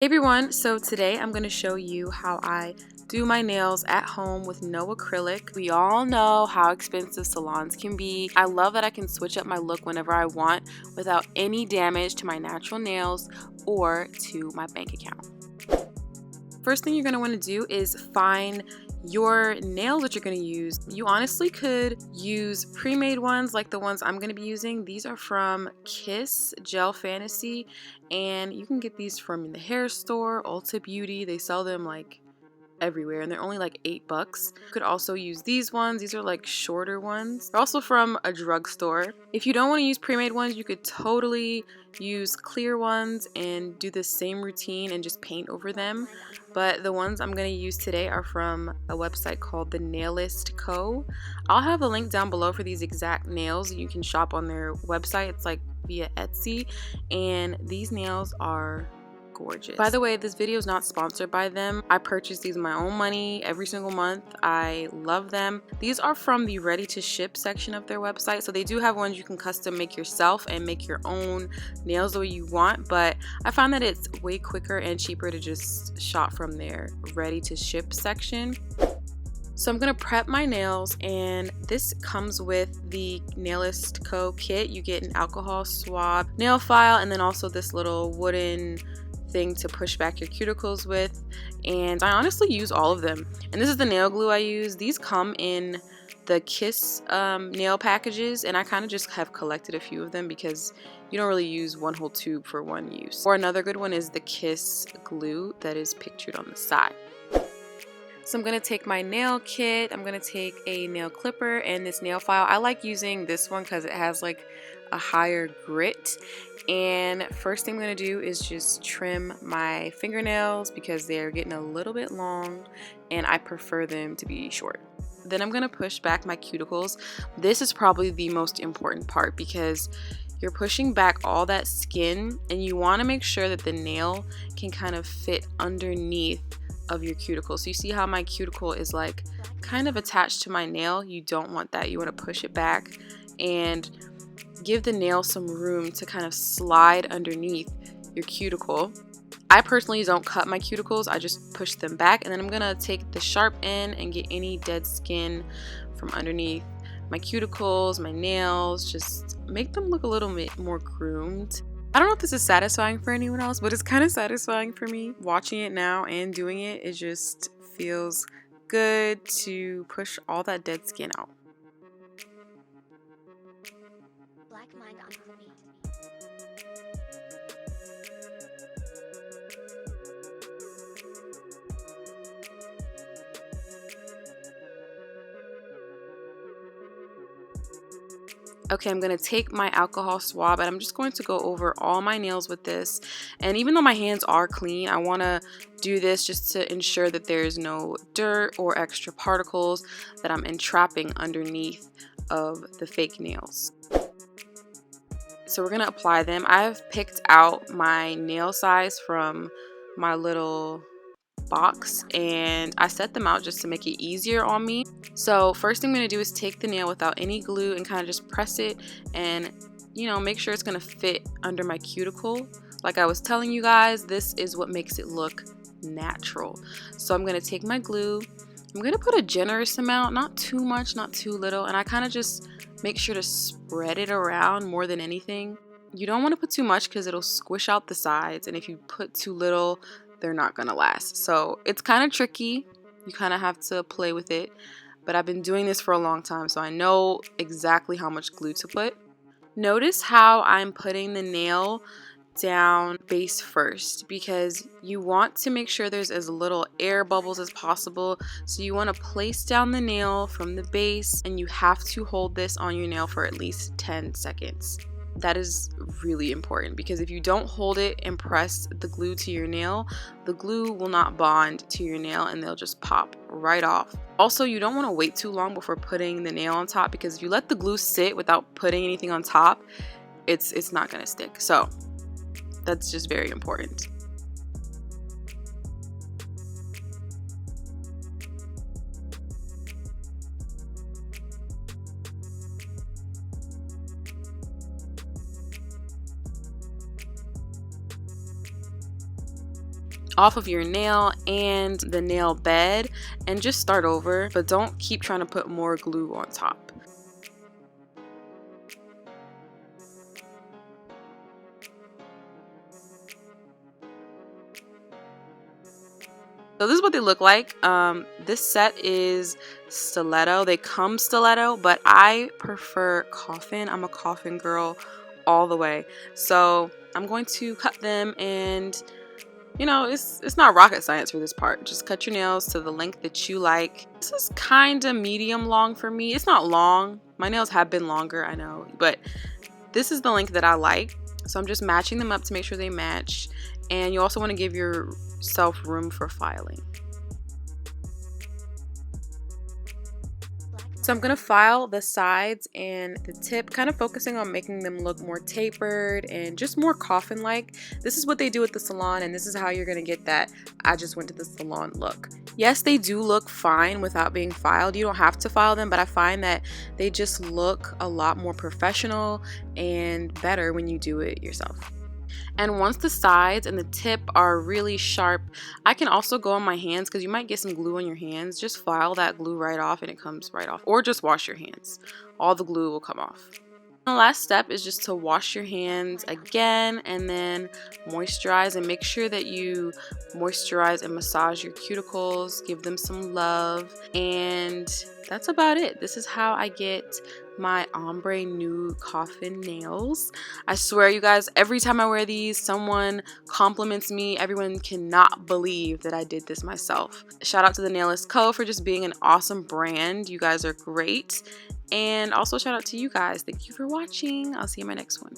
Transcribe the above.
Hey everyone, so today I'm going to show you how I do my nails at home with no acrylic. We all know how expensive salons can be. I love that I can switch up my look whenever I want without any damage to my natural nails or to my bank account. First thing you're going to want to do is find your nails that you're going to use. You honestly could use pre-made ones like the ones I'm going to be using. These are from Kiss Gel Fantasy, and you can get these from the hair store, Ulta Beauty. They sell them like everywhere and they're only like $8. You could also use these ones. These are like shorter ones. They're also from a drugstore. If you don't want to use pre-made ones, you could totally use clear ones and do the same routine and just paint over them. But the ones I'm going to use today are from a website called the Nailist Co. I'll have a link down below for these exact nails. You can shop on their website. It's like via Etsy, and these nails are gorgeous. By the way, this video is not sponsored by them. I purchase these with my own money every single month. I love them. These are from the ready to ship section of their website, so they do have ones you can custom make yourself and make your own nails the way you want, but I find that it's way quicker and cheaper to just shop from their ready to ship section. So I'm going to prep my nails, and this comes with the Nailist Co. kit. You get an alcohol swab nail file and then also this little wooden thing to push back your cuticles with, and I honestly use all of them. And this is the nail glue I use. These come in the Kiss nail packages, and I kind of just have collected a few of them because you don't really use one whole tube for one use. Or another good one is the Kiss glue that is pictured on the side. So I'm going to take my nail kit, I'm going to take a nail clipper and this nail file. I like using this one because it has like a higher grit. And first thing I'm going to do is just trim my fingernails because they're getting a little bit long and I prefer them to be short. Then I'm going to push back my cuticles. This is probably the most important part because you're pushing back all that skin and you want to make sure that the nail can kind of fit underneath of your cuticle. So you see how my cuticle is like kind of attached to my nail? You don't want that. You want to push it back and give the nail some room to kind of slide underneath your cuticle. I personally don't cut my cuticles, I just push them back, and then I'm gonna take the sharp end and get any dead skin from underneath my cuticles, my nails, just make them look a little bit more groomed. I don't know if this is satisfying for anyone else, but it's kind of satisfying for me. Watching it now and doing it, it just feels good to push all that dead skin out. Okay, I'm going to take my alcohol swab and I'm just going to go over all my nails with this. And even though my hands are clean, I want to do this just to ensure that there's no dirt or extra particles that I'm entrapping underneath of the fake nails. So we're going to apply them. I've picked out my nail size from my little box and I set them out just to make it easier on me. So first thing I'm going to do is take the nail without any glue and kind of just press it and make sure it's going to fit under my cuticle. Like I was telling you guys, this is what makes it look natural. So I'm going to take my glue, I'm going to put a generous amount, not too much, not too little, and I kind of just make sure to spread it around more than anything. You don't want to put too much because it'll squish out the sides, and if you put too little, they're not gonna last. So it's kind of tricky. You kind of have to play with it, but I've been doing this for a long time, so I know exactly how much glue to put. Notice how I'm putting the nail down base first because you want to make sure there's as little air bubbles as possible. So you want to place down the nail from the base and you have to hold this on your nail for at least 10 seconds. That is really important because if you don't hold it and press the glue to your nail, the glue will not bond to your nail and they'll just pop right off. Also, you don't want to wait too long before putting the nail on top because if you let the glue sit without putting anything on top, it's not going to stick. So that's just very important. off of your nail and the nail bed and just start over, but don't keep trying to put more glue on top. So this is what they look like. This set is stiletto. They come stiletto, but I prefer Coffin. I'm a Coffin girl all the way. So I'm going to cut them, and you know, it's not rocket science for this part. Just cut your nails to the length that you like. This is kind of medium long for me. It's not long. My nails have been longer, I know, but this is the length that I like. So I'm just matching them up to make sure they match. And you also want to give yourself room for filing. So I'm going to file the sides and the tip, kind of focusing on making them look more tapered and just more coffin-like. This is what they do at the salon, and this is how you're going to get that I just went to the salon look. Yes, they do look fine without being filed. You don't have to file them, but I find that they just look a lot more professional and better when you do it yourself. And once the sides and the tip are really sharp, I can also go on my hands, because you might get some glue on your hands. Just file that glue right off and it comes right off. Or just wash your hands. All the glue will come off. The last step is just to wash your hands again and then moisturize, and make sure that you moisturize and massage your cuticles, give them some love, and that's about it. This is how I get my ombre nude Coffin nails. I swear, you guys, every time I wear these, someone compliments me. Everyone cannot believe that I did this myself. Shout out to the Nailist Co. for just being an awesome brand. You guys are great. And also shout out to you guys. Thank you for watching. I'll see you in my next one.